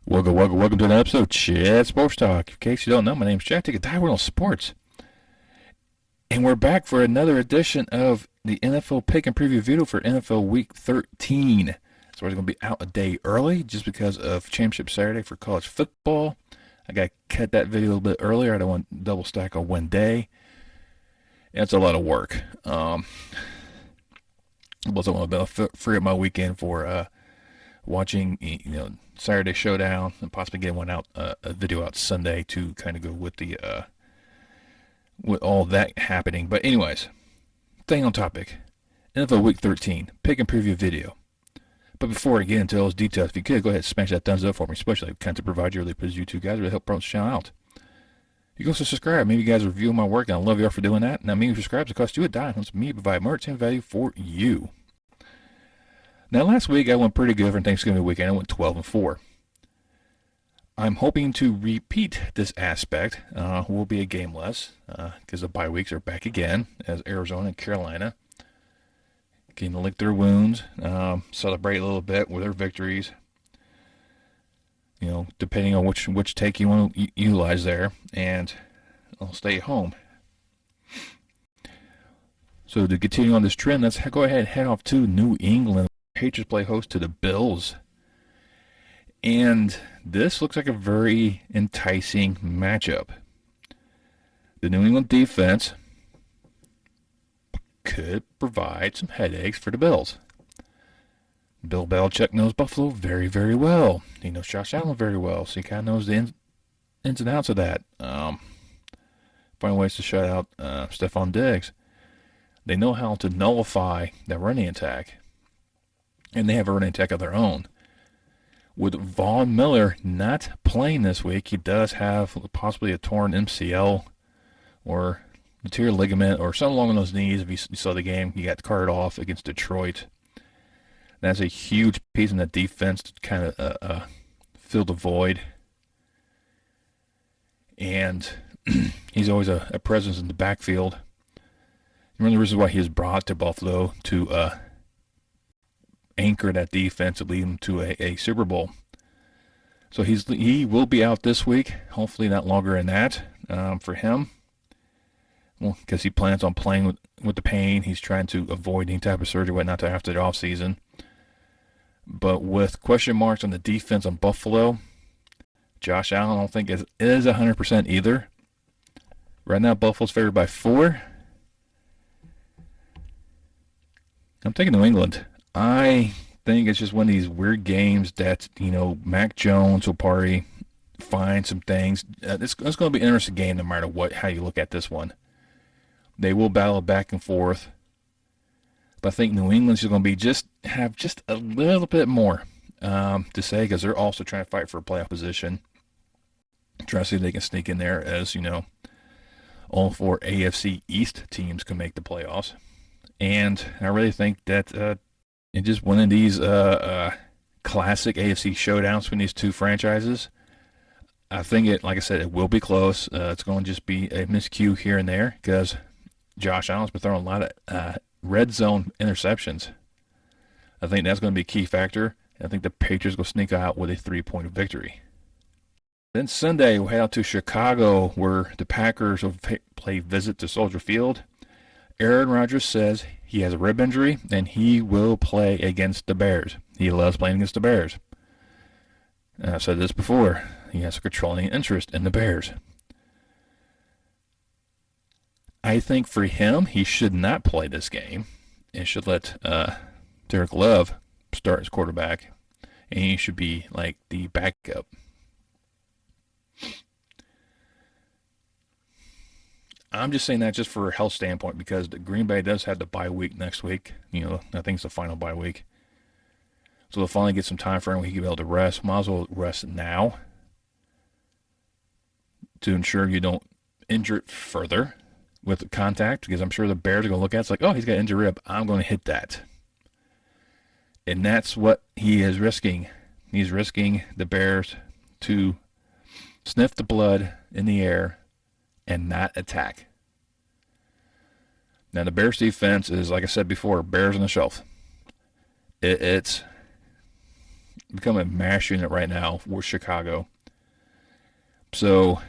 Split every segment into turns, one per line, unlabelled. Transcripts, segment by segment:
Welcome to another episode of Chad Sports Talk. In case you don't know, my name's Chad. Take a dive on sports. And we're back for another edition of the NFL Pick and Preview video for NFL Week 13. So we're going to be out a day early just because of Championship Saturday for college football. I got to cut that video a little bit earlier. I don't want to double stack on one day. And it's a lot of work. I wasn't want to free up my weekend for watching, Saturday Showdown and possibly getting one out, a video out Sunday to kind of go with the with all that happening. But anyways, staying on topic, NFL Week 13 pick and preview video. But before I get into those details, if you could go ahead and smash that thumbs up for me, especially if content provider really puts you two guys really help promote the channel out. You can also subscribe. Maybe you guys review my work, and I love y'all for doing that. Now, maybe subscribe to cost you a dime. It's me provide more entertainment value for you. Now, last week I went pretty good for Thanksgiving weekend. I went 12-4. I'm hoping to repeat this aspect. Will be a game less because the bye weeks are back again as Arizona and Carolina can lick their wounds, celebrate a little bit with their victories. Depending on which take you want to utilize there, and I'll stay home. So to continue on this trend, let's go ahead and head off to New England. Patriots play host to the Bills. And this looks like a very enticing matchup. The New England defense could provide some headaches for the Bills. Bill Belichick knows Buffalo very, very well. He knows Josh Allen very well, so he kind of knows the ins and outs of that. Find ways to shut out Stephon Diggs. They know how to nullify that running attack, and they have a running attack of their own. With Von Miller not playing this week, he does have possibly a torn MCL or anterior ligament or something along those knees. If you saw the game, he got carted off against Detroit. That's a huge piece in the defense to kind of fill the void. And he's always a presence in the backfield. One of the reasons why he was brought to Buffalo to anchor that defense to lead them to a Super Bowl. So he will be out this week. Hopefully not longer than that for him. Well, because he plans on playing with the pain. He's trying to avoid any type of surgery, whatnot, after the offseason. But with question marks on the defense on Buffalo, Josh Allen I don't think is 100% either. Right now, Buffalo's favored by 4. I'm taking New England. I think it's just one of these weird games that, Mac Jones will probably find some things. It's going to be an interesting game no matter how you look at this one. They will battle back and forth. But I think New England's going to have just a little bit more to say because they're also trying to fight for a playoff position. Trying to see if they can sneak in there as, all 4 AFC East teams can make the playoffs. And I really think that in just one of these classic AFC showdowns between these two franchises, I think like I said, it will be close. It's going to just be a miscue here and there because Josh Allen's been throwing a lot of red zone interceptions. I think that's going to be a key factor. I think the Patriots will sneak out with a 3-point victory. Then Sunday, we'll head out to Chicago where the Packers will play visit to Soldier Field. Aaron Rodgers says he has a rib injury and he will play against the Bears. He loves playing against the Bears. I've said this before. He has a controlling interest in the Bears. I think for him, he should not play this game and should let Derek Love start as quarterback, and he should be like the backup. I'm just saying that just for a health standpoint because the Green Bay does have the bye week next week. I think it's the final bye week. So they'll finally get some time for him where he can be able to rest. Might as well rest now to ensure you don't injure it further with contact because I'm sure the Bears are going to look at it. It's like, oh, he's got injured rib. I'm going to hit that. And that's what he is risking. He's risking the Bears to sniff the blood in the air and not attack. Now, the Bears defense is, like I said before, Bears on the shelf. It's become a mash unit right now with Chicago. So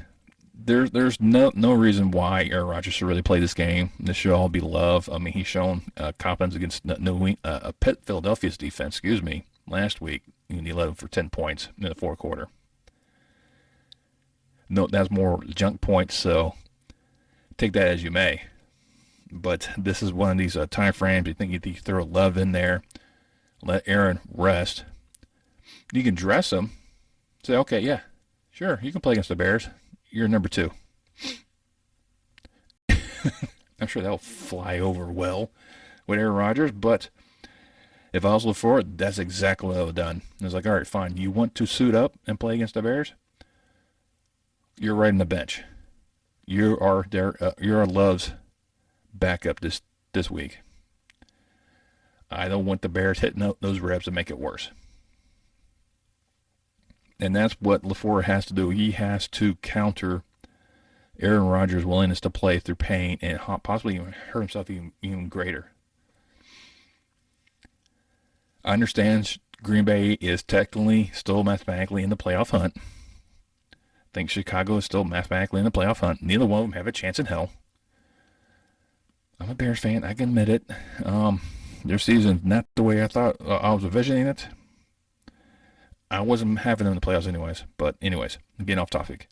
there's no reason why Aaron Rodgers should really play this game. This should all be love. I mean, he's shown competence against Philadelphia's defense, last week. He led them for 10 points in the fourth quarter. No, that's more junk points, so take that as you may. But this is one of these time frames. You think you throw love in there, let Aaron rest. You can dress him. Say, okay, yeah, sure, you can play against the Bears. You're number 2. I'm sure that'll fly over well with Aaron Rodgers, but if I was LaFleur, that's exactly what I would have done. It's like, all right, fine. You want to suit up and play against the Bears? You're right on the bench. You are Love's backup this week. I don't want the Bears hitting those reps and make it worse. And that's what LaFleur has to do. He has to counter Aaron Rodgers' willingness to play through pain and possibly even hurt himself even greater. I understand Green Bay is technically still mathematically in the playoff hunt. I think Chicago is still mathematically in the playoff hunt. Neither one of them have a chance in hell. I'm a Bears fan. I can admit it. Their season's not the way I thought I was envisioning it. I wasn't having them in the playoffs anyways. But anyways, getting off topic.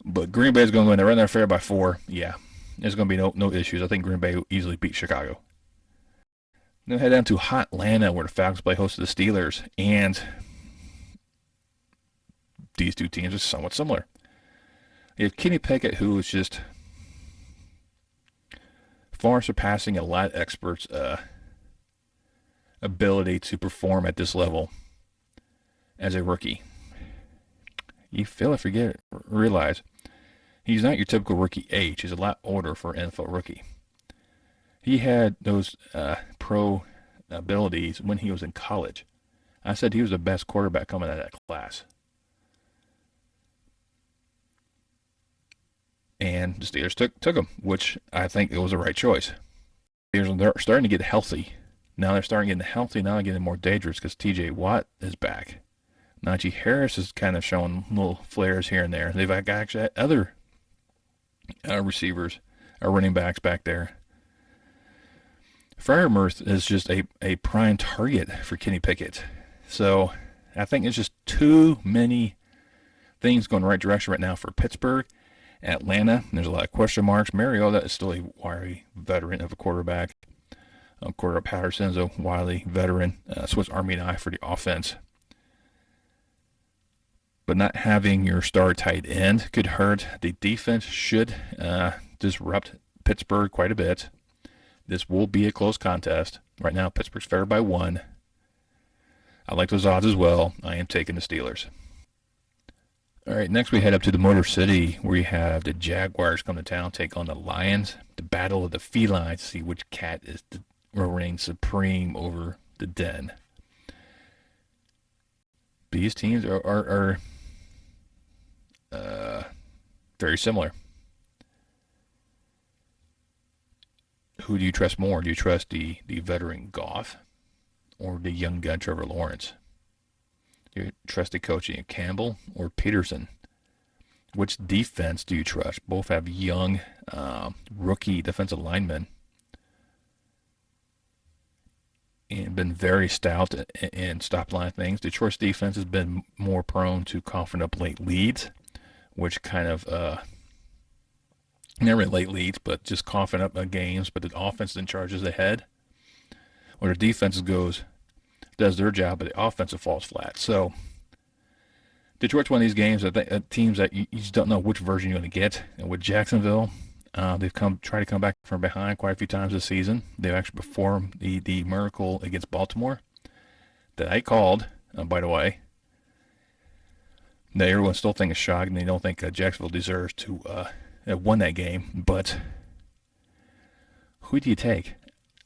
But Green Bay is going to win. They're right there fair by 4. Yeah, there's going to be no issues. I think Green Bay will easily beat Chicago. Then head down to hot Atlanta where the Falcons play host to the Steelers. And these two teams are somewhat similar. You have Kenny Pickett, who is just far surpassing a lot of experts' ability to perform at this level as a rookie. You fail to forget, realize he's not your typical rookie age. He's a lot older for an NFL rookie. He had those pro abilities when he was in college. I said he was the best quarterback coming out of that class. And the Steelers took him, which I think it was the right choice. They're starting to get healthy. Now they're starting getting healthy. Now they're getting more dangerous because T.J. Watt is back. Najee Harris is kind of showing little flares here and there. They've actually had other receivers or running backs back there. Freiermuth is just a prime target for Kenny Pickett. So I think it's just too many things going the right direction right now for Pittsburgh. Atlanta, there's a lot of question marks. Mariota is still a wily veteran of a quarterback. Cordero Patterson's a wily veteran. Swiss Army knife for the offense. But not having your star tight end could hurt. The defense should disrupt Pittsburgh quite a bit. This will be a close contest. Right now, Pittsburgh's favored by 1. I like those odds as well. I am taking the Steelers. All right, next we head up to the Motor City where you have the Jaguars come to town, take on the Lions. The battle of the felines to see which cat reigns supreme over the den. These teams are very similar. Who do you trust more? Do you trust the veteran Goff or the young gun Trevor Lawrence? Do you trust the coaching of Campbell or Peterson? Which defense do you trust? Both have young rookie defensive linemen and been very stout and stop-line things. Detroit's defense has been more prone to coughing up late leads, which kind of never late leads, but just coughing up games. But the offense then charges ahead, where the defense does their job, but the offensive falls flat. So Detroit's one of these games that teams that you just don't know which version you're going to get. And with Jacksonville, they've tried to come back from behind quite a few times this season. They've actually performed the miracle against Baltimore that I called, by the way. Now everyone still think it's shocking. They don't think Jacksonville deserves to have won that game. But who do you take?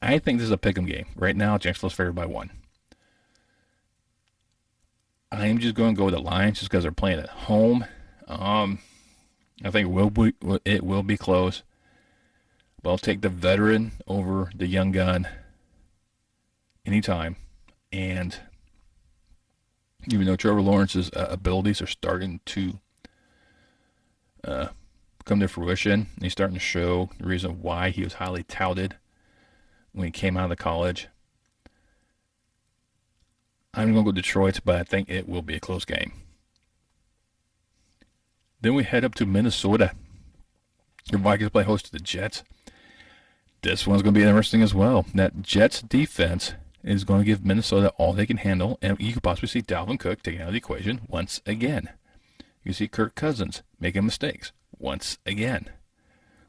I think this is a pick'em game. Right now, Jacksonville's favored by 1. I am just going to go with the Lions just because they're playing at home. I think it will be close. But I'll take the veteran over the young gun anytime. And Even though Trevor Lawrence's abilities are starting to come to fruition, he's starting to show the reason why he was highly touted when he came out of college. I'm going to go Detroit, but I think it will be a close game. Then we head up to Minnesota. The Vikings play host to the Jets. This one's going to be interesting as well. That Jets defense is going to give Minnesota all they can handle, and you could possibly see Dalvin Cook taken out of the equation once again. You see Kirk Cousins making mistakes once again,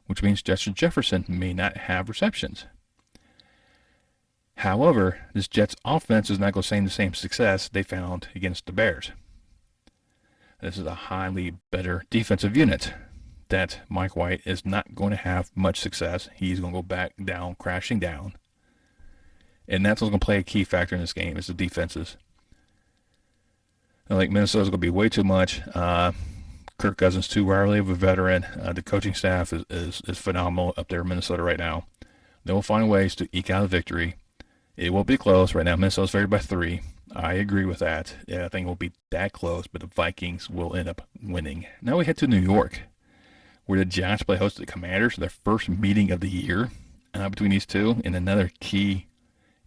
which means Justin Jefferson may not have receptions. However, this Jets offense is not going to see the same success they found against the Bears. This is a highly better defensive unit that Mike White is not going to have much success. He's going to go back down, crashing down. And that's what's going to play a key factor in this game is the defenses. I think Minnesota's going to be way too much. Kirk Cousins too rarely of a veteran. The coaching staff is phenomenal up there in Minnesota right now. They will find ways to eke out a victory. It will be close. Right now, Minnesota's favored by 3. I agree with that. Yeah, I think it will be that close, but the Vikings will end up winning. Now we head to New York, where the Giants play host to the Commanders, their first meeting of the year between these two, in another key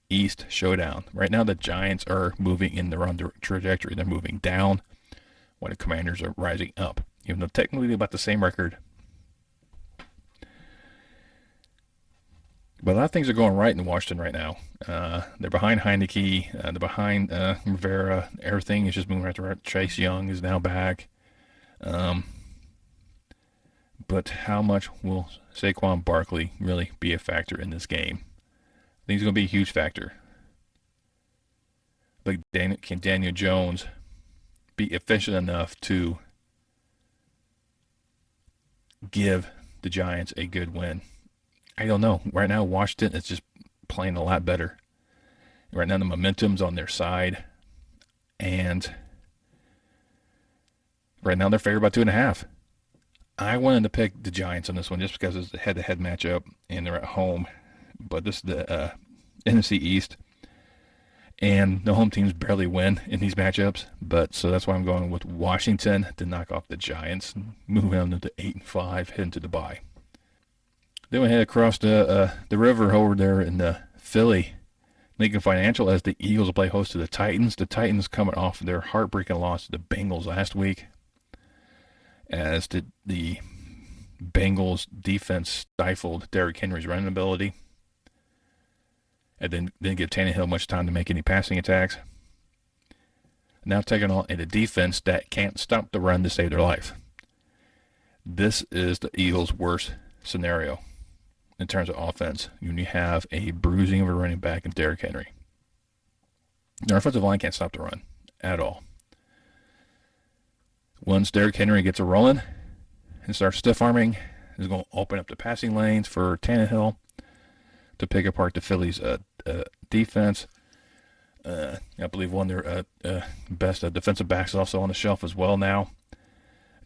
East showdown. Right now, the Giants are moving in the wrong trajectory. They're moving down, while the Commanders are rising up, even though technically they're about the same record. But a lot of things are going right in Washington right now. They're behind Heineke. They're behind Rivera. Everything is just moving right to Chase Young is now back. But how much will Saquon Barkley really be a factor in this game? I think he's going to be a huge factor. But can Daniel Jones be efficient enough to give the Giants a good win? I don't know. Right now, Washington is just playing a lot better. Right now, the momentum's on their side. And right now, they're favored by 2.5. I wanted to pick the Giants on this one just because it's a head-to-head matchup and they're at home. But this is the NFC East. And the home teams barely win in these matchups. But so that's why I'm going with Washington to knock off the Giants. Moving on to 8-5, heading to the bye. Then we head across the river over there in Philly. Lincoln Financial as the Eagles will play host to the Titans. The Titans coming off their heartbreaking loss to the Bengals last week. As the Bengals defense stifled Derrick Henry's running ability. And then didn't give Tannehill much time to make any passing attacks. Now taking on a defense that can't stop the run to save their life. This is the Eagles' worst scenario in terms of offense when you have a bruising of a running back in Derrick Henry. Their offensive line can't stop the run at all. Once Derrick Henry gets a rolling and starts stiff-arming, he's going to open up the passing lanes for Tannehill to pick apart the Phillies' defense. I believe one of their best defensive backs is also on the shelf as well now.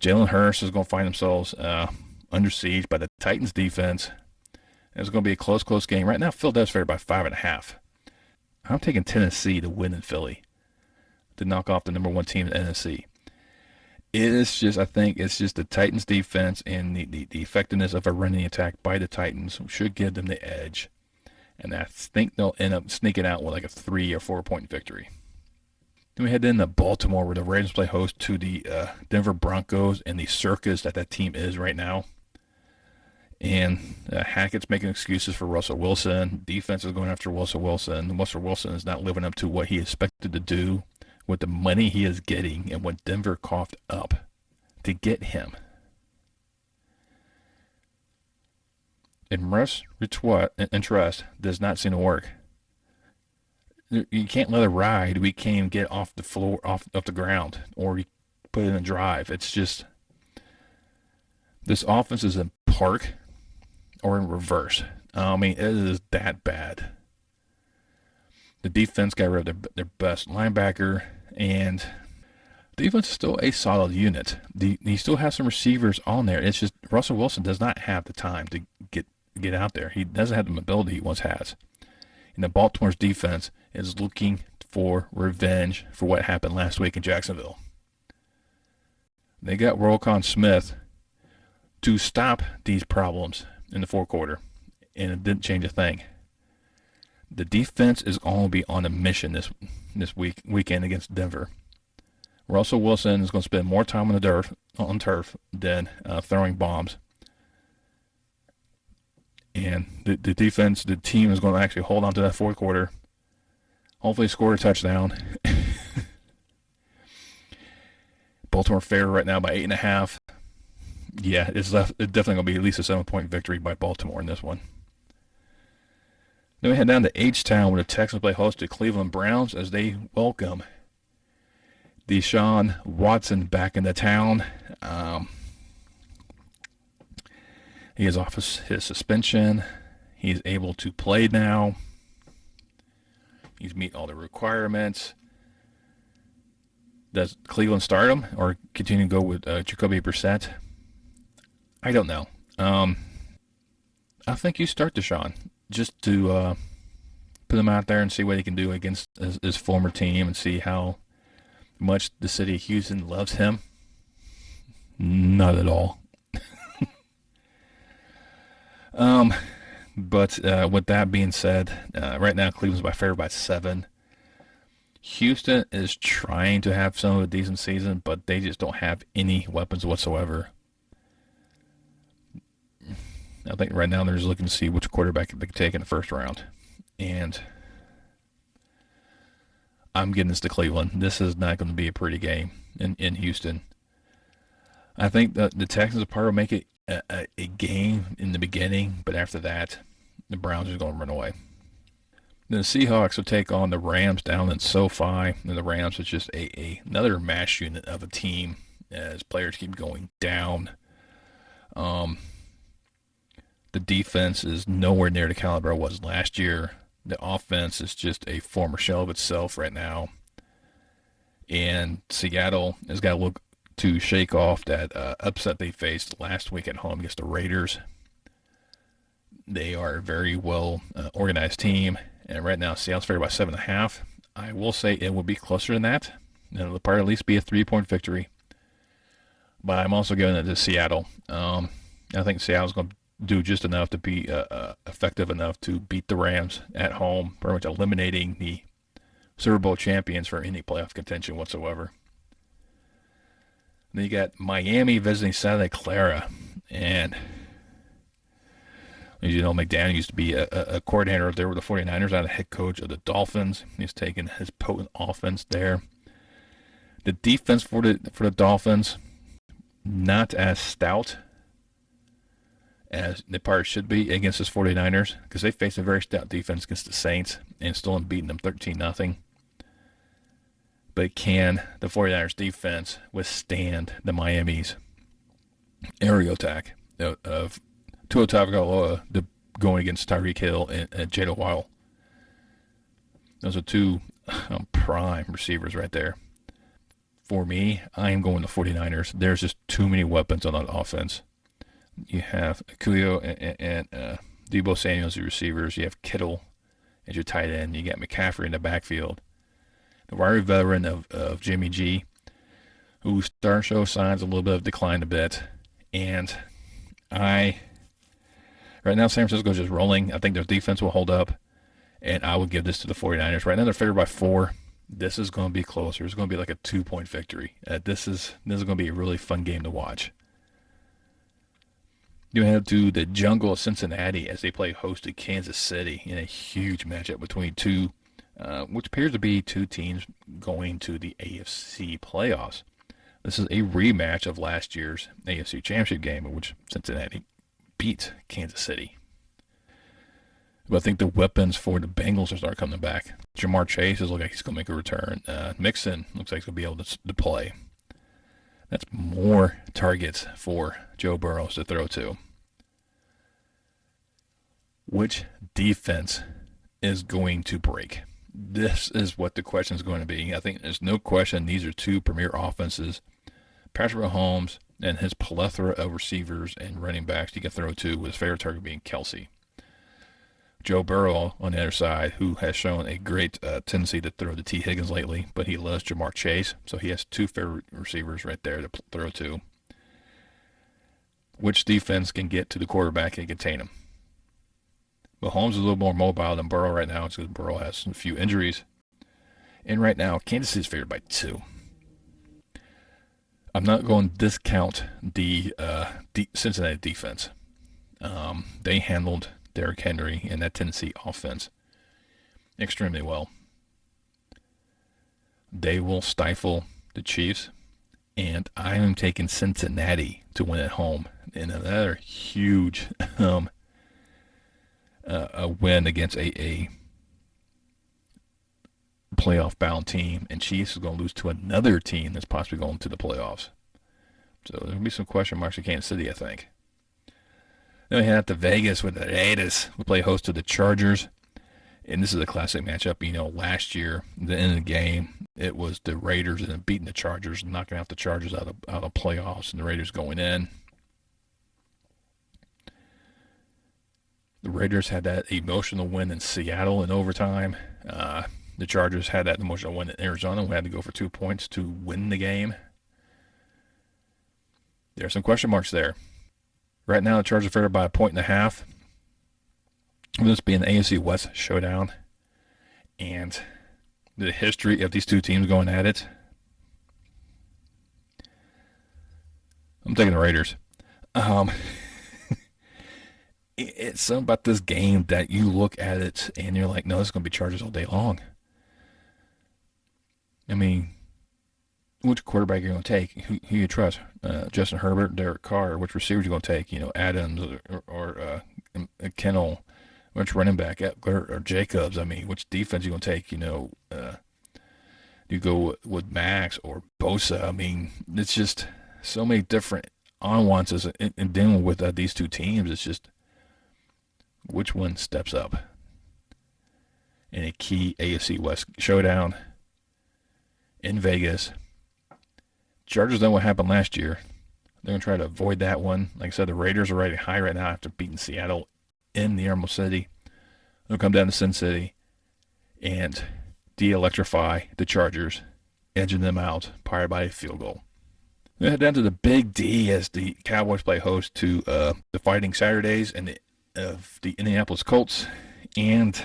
Jalen Hurts is going to find themselves under siege by the Titans' defense. It's going to be a close game. Right now, Philadelphia's favored by 5.5. I'm taking Tennessee to win in Philly to knock off the number 1 team in the NFC. I think it's just the Titans' defense and the effectiveness of a running attack by the Titans should give them the edge. And I think they'll end up sneaking out with like a 3 or 4 point victory. Then we head into Baltimore where the Ravens play host to the Denver Broncos and the circus that team is right now. And Hackett's making excuses for Russell Wilson. Defense is going after Russell Wilson. Russell Wilson is not living up to what he expected to do with the money he is getting and what Denver coughed up to get him. And Russ and trust does not seem to work. You can't let it ride. We can't even get off the floor, off the ground, or you put it in a drive. It's just this offense is in park or in reverse. I mean, it is that bad. The defense got rid of their best linebacker, and defense is still a solid unit. He still has some receivers on there. It's just Russell Wilson does not have the time to get out there. He doesn't have the mobility he once has. And the Baltimore's defense is looking for revenge for what happened last week in Jacksonville. They got Roquan Smith to stop these problems in the fourth quarter, and it didn't change a thing. The defense is going to be on a mission this weekend against Denver. Russell Wilson is going to spend more time on turf than throwing bombs. And the defense, the team is going to actually hold on to that fourth quarter. Hopefully score a touchdown. Baltimore favored right now by 8.5. Yeah, it's definitely going to be at least a 7-point victory by Baltimore in this one. Then we head down to H-Town where the Texans play host to Cleveland Browns as they welcome Deshaun Watson back into town. He is off his suspension. He's able to play now. He's meeting all the requirements. Does Cleveland start him or continue to go with Jacoby Brissett? I don't know. I think you start Deshaun just to put him out there and see what he can do against his former team and see how much the city of Houston loves him. Not at all. But with that being said, right now Cleveland's favored by 7. Houston is trying to have some of a decent season, but they just don't have any weapons whatsoever. I think right now they're just looking to see which quarterback they can take in the first round. And I'm getting this to Cleveland. This is not going to be a pretty game in Houston. I think the Texans will make it a game in the beginning, but after that, the Browns are going to run away. The Seahawks will take on the Rams down in SoFi, and the Rams is just another mash unit of a team as players keep going down. The defense is nowhere near the caliber it was last year. The offense is just a former shell of itself right now. And Seattle has got to look to shake off that upset they faced last week at home against the Raiders. They are a very well organized team. And right now, Seattle's favored by 7.5. I will say it will be closer than that. It'll probably at least be a 3-point victory. But I'm also giving it to Seattle. I think Seattle's going to do just enough to be effective enough to beat the Rams at home, pretty much eliminating the Super Bowl champions for any playoff contention whatsoever. Then you got Miami visiting Santa Clara. And as you know, McDaniel used to be a coordinator there with the 49ers, not a head coach of the Dolphins. He's taken his potent offense there. The defense for the Dolphins, not as stout as the Pirates should be against his 49ers, because they faced a very stout defense against the Saints and still beating them 13-0. But can the 49ers defense withstand the Miami's aerial attack of Tua Tagovailoa going against Tyreek Hill and Jalen Waddle? Those are two prime receivers right there. For me, I am going the 49ers. There's just too many weapons on that offense. You have Julio and Deebo Samuel as your receivers. You have Kittle as your tight end. You got McCaffrey in the backfield. The wide veteran of Jimmy G, who starting to show signs a little bit of decline a bit. And right now San Francisco's just rolling. I think their defense will hold up. And I would give this to the 49ers. Right now they're favored by 4. This is going to be closer. It's going to be like a 2-point victory. This is going to be a really fun game to watch. You head to the jungle of Cincinnati as they play host to Kansas City in a huge matchup between two, which appears to be two teams going to the AFC playoffs. This is a rematch of last year's AFC Championship game in which Cincinnati beat Kansas City. But I think the weapons for the Bengals are starting coming back. Jamar Chase looks like he's going to make a return. Mixon looks like he's going to be able to play. That's more targets for Joe Burrow to throw to. Which defense is going to break? This is what the question is going to be. I think there's no question these are two premier offenses. Patrick Mahomes and his plethora of receivers and running backs he can throw to, with his favorite target being Kelsey. Joe Burrow on the other side, who has shown a great tendency to throw to T. Higgins lately, but he loves Jamar Chase, so he has two favorite receivers right there to throw to. Which defense can get to the quarterback and contain him? Mahomes is a little more mobile than Burrow right now because Burrow has a few injuries. And right now, Kansas City is favored by 2. I'm not going to discount the Cincinnati defense. They handled Derrick Henry and that Tennessee offense extremely well. They will stifle the Chiefs, and I am taking Cincinnati to win at home in another huge a win against a playoff-bound team, and Chiefs is going to lose to another team that's possibly going to the playoffs. So there'll be some question marks in Kansas City, I think. Then we head out to Vegas with the Raiders. We play host to the Chargers. And this is a classic matchup. You know, last year, the end of the game, it was the Raiders and beating the Chargers, knocking out the Chargers out of playoffs, and the Raiders going in. The Raiders had that emotional win in Seattle in overtime. The Chargers had that emotional win in Arizona. We had to go for 2 points to win the game. There are some question marks there. Right now, the Chargers are favored by 1.5. This being the AFC West showdown, and the history of these two teams going at it, I'm taking the Raiders. It's something about this game that you look at it and you're like, no, this is going to be Chargers all day long. I mean, which quarterback are you going to take? Who you trust? Justin Herbert, Derek Carr? Which receivers you going to take? You know, Adams or Kennel? Which running back? Eckler or Jacobs? I mean, which defense you going to take? You know, you go with Max or Bosa? I mean, it's just so many different nuances in dealing with these two teams. It's just which one steps up in a key AFC West showdown in Vegas. Chargers know what happened last year. They're going to try to avoid that one. Like I said, the Raiders are riding high right now after beating Seattle in the Emerald City. They'll come down to Sin City and de-electrify the Chargers, edging them out, probably by a field goal. We head down to the Big D as the Cowboys play host to the Fighting Saturdays and the Indianapolis Colts. And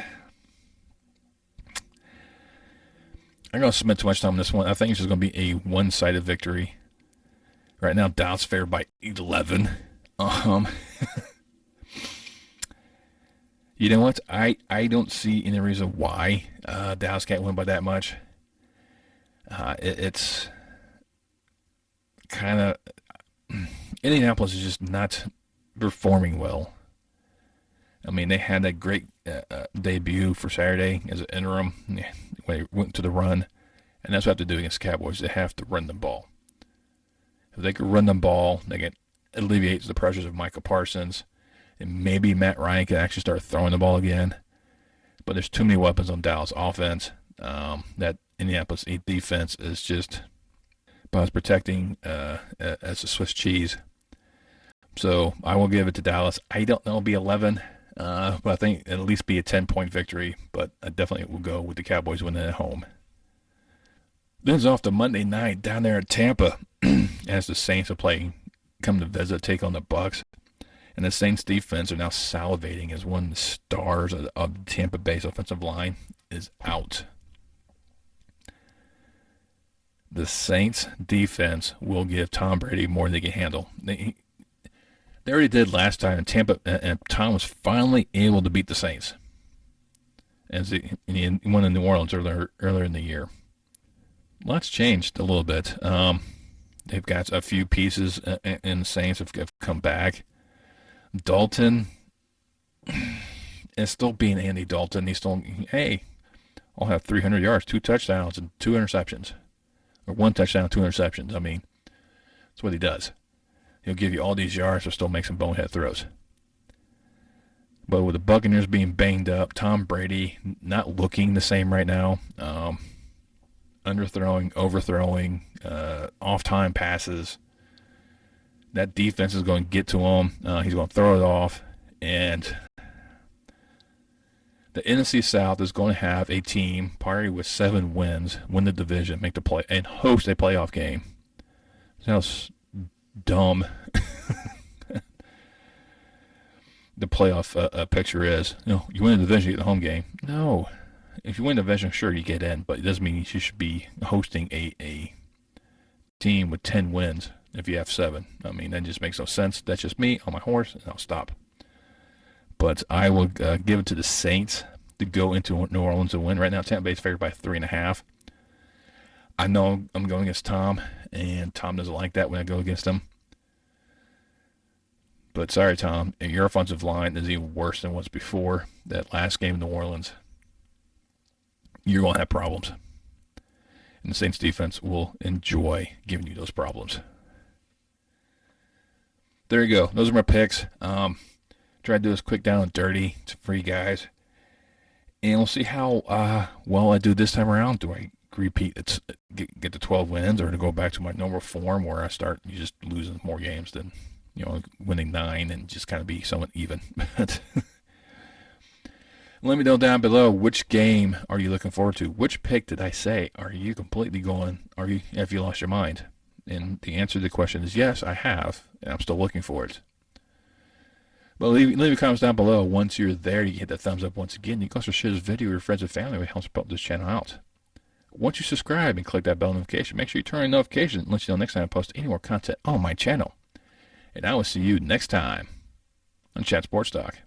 I'm going to spend too much time on this one. I think it's just going to be a one-sided victory. Right now, Dallas favored by 11. You know what? I don't see any reason why Dallas can't win by that much. It's kind of Indianapolis is just not performing well. I mean, they had that great debut for Saturday as an interim when they went to the run, and that's what they have to do against the Cowboys. They have to run the ball. If they can run the ball, they can alleviate the pressures of Micah Parsons, and maybe Matt Ryan can actually start throwing the ball again. But there's too many weapons on Dallas offense. That Indianapolis defense is just about protecting as a Swiss cheese. So I will give it to Dallas. I don't know it'll be 11, but I think it'll at least be a 10-point victory. But I definitely will go with the Cowboys winning at home. Then it's off to Monday night down there at Tampa as the Saints are come to visit, take on the Bucs. And the Saints defense are now salivating as one of the stars of Tampa Bay's offensive line is out. The Saints defense will give Tom Brady more than they can handle. They already did last time in Tampa, and Tom was finally able to beat the Saints as he won in New Orleans earlier in the year. Lots changed a little bit. They've got a few pieces in the Saints have come back. Dalton is still being Andy Dalton. He's still, hey, I'll have 300 yards, 2 touchdowns, and 2 interceptions. Or 1 touchdown, 2 interceptions. I mean, that's what he does. He'll give you all these yards, but still make some bonehead throws. But with the Buccaneers being banged up, Tom Brady not looking the same right now. Underthrowing, overthrowing, off-time passes. That defense is going to get to him. He's going to throw it off. And The NFC South is going to have a team probably with 7 wins, win the division, make the play, and host a playoff game. Sounds dumb. The playoff picture is, you win the division, you get the home game. No, if you win the division, sure you get in, but it doesn't mean you should be hosting a team with 10 wins if you have 7. I mean, that just makes no sense. That's just me on my horse, and I'll stop. But I will give it to the Saints to go into New Orleans and win. Right now, Tampa Bay's favored by 3.5. I know I'm going against Tom, and Tom doesn't like that when I go against him. But sorry, Tom, your offensive line is even worse than once before. That last game in New Orleans, you're going to have problems. And the Saints defense will enjoy giving you those problems. There you go. Those are my picks. Try to do this quick down and dirty for you guys. And we'll see how well I do this time around. Do I repeat, get to 12 wins, or to go back to my normal form where I start just losing more games than, winning 9 and just kind of be somewhat even. Let me know down below, which game are you looking forward to? Which pick did I say? Are you completely going? Have you lost your mind? And the answer to the question is yes, I have, and I'm still looking for it. But leave your comments down below. Once you're there, you hit that thumbs up once again. You can also share this video with your friends and family. It helps help this channel out. Once you subscribe and click that bell notification, make sure you turn on notifications and let you know next time I post any more content on my channel. And I will see you next time on Chat Sports Talk.